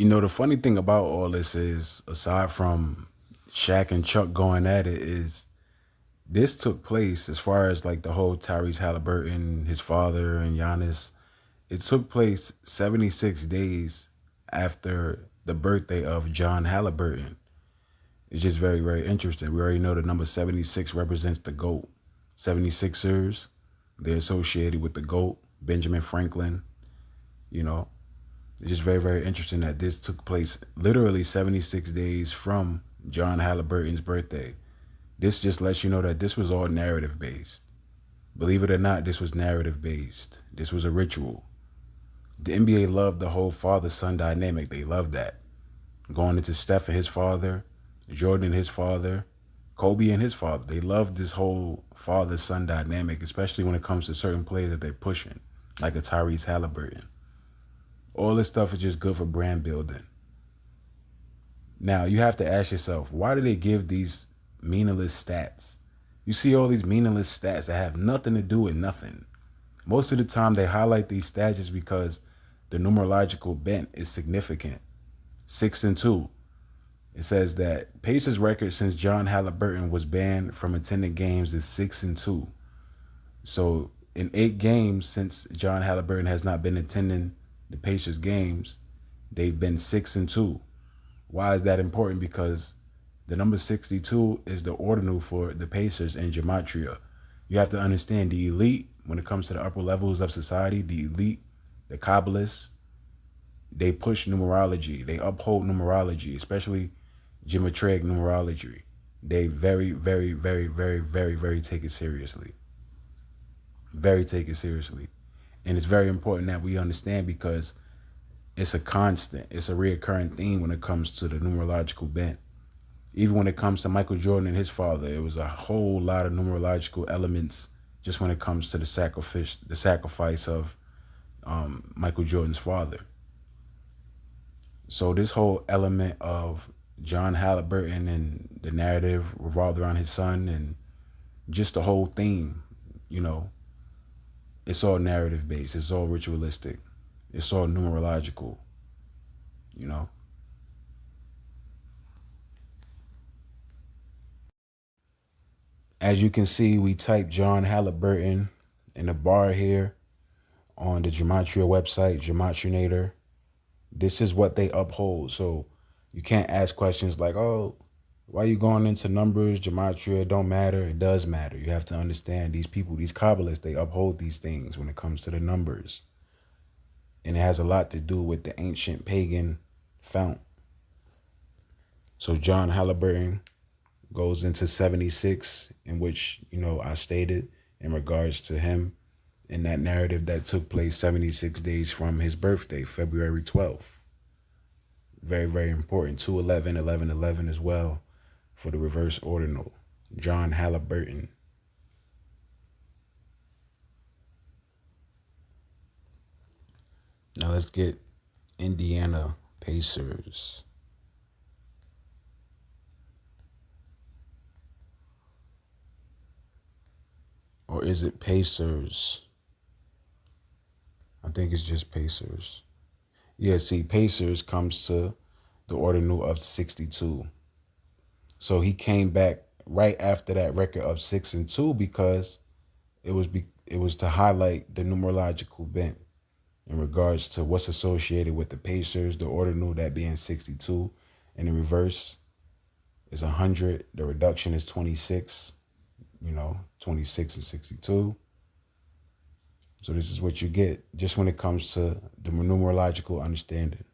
The funny thing about all this is, aside from Shaq and Chuck going at it, is this took place as far as like the whole Tyrese Halliburton, his father, and Giannis. It took place 76 days after the birthday of John Halliburton. It's just very, very interesting. We already know the number 76 represents the GOAT. 76ers, they're associated with the GOAT, Benjamin Franklin. You know, it's just very, very interesting that this took place literally 76 days from John Halliburton's birthday. This just lets you know that this was all narrative based. Believe it or not, this was narrative based. This was a ritual. The NBA loved the whole father-son dynamic. They loved that. Going into Steph and his father, Jordan and his father, Kobe and his father. They loved this whole father-son dynamic, especially when it comes to certain players that they're pushing, like a Tyrese Halliburton. All this stuff is just good for brand building. Now, you have to ask yourself, why do they give these meaningless stats? You see all these meaningless stats that have nothing to do with nothing. Most of the time, they highlight these stats just because the numerological bent is significant. 6-2. It says that Pacers record since John Halliburton was banned from attending games is 6-2. So in 8 games since John Halliburton has not been attending the Pacers games, they've been 6-2. Why is that important? Because the number 62 is the ordinal for the Pacers in gematria. You have to understand the elite, when it comes to the upper levels of society, the elite, the Kabbalists, they push numerology. They uphold numerology, especially geometric numerology. They very, very, very, very, very, very take it seriously. Very take it seriously. And it's very important that we understand because it's a constant. It's a reoccurring theme when it comes to the numerological bent. Even when it comes to Michael Jordan and his father, it was a whole lot of numerological elements just when it comes to the sacrifice of Michael Jordan's father. So this whole element of John Halliburton and the narrative revolved around his son and just the whole theme, it's all narrative based. It's all ritualistic. It's all numerological, you know. As you can see, we type John Halliburton in the bar here on the Gematria website, Gematrinator. This is what they uphold. So you can't ask questions like, oh, why are you going into numbers? Gematria don't matter. It does matter. You have to understand these people, these Kabbalists, they uphold these things when it comes to the numbers. And it has a lot to do with the ancient pagan fount. So John Halliburton goes into 76, in which, I stated in regards to him in that narrative that took place 76 days from his birthday, February 12th. Very, very important. 211, 1111 as well for the reverse ordinal. John Halliburton. Now let's get Indiana Pacers. Or is it Pacers? I think it's just Pacers. Yeah, see, Pacers comes to the ordinal of 62. So he came back right after that record of 6-2 because it was to highlight the numerological bent in regards to what's associated with the Pacers, the ordinal, that being 62, and the reverse is 100. The reduction is 26, 26 and 62. So this is what you get just when it comes to the numerological understanding.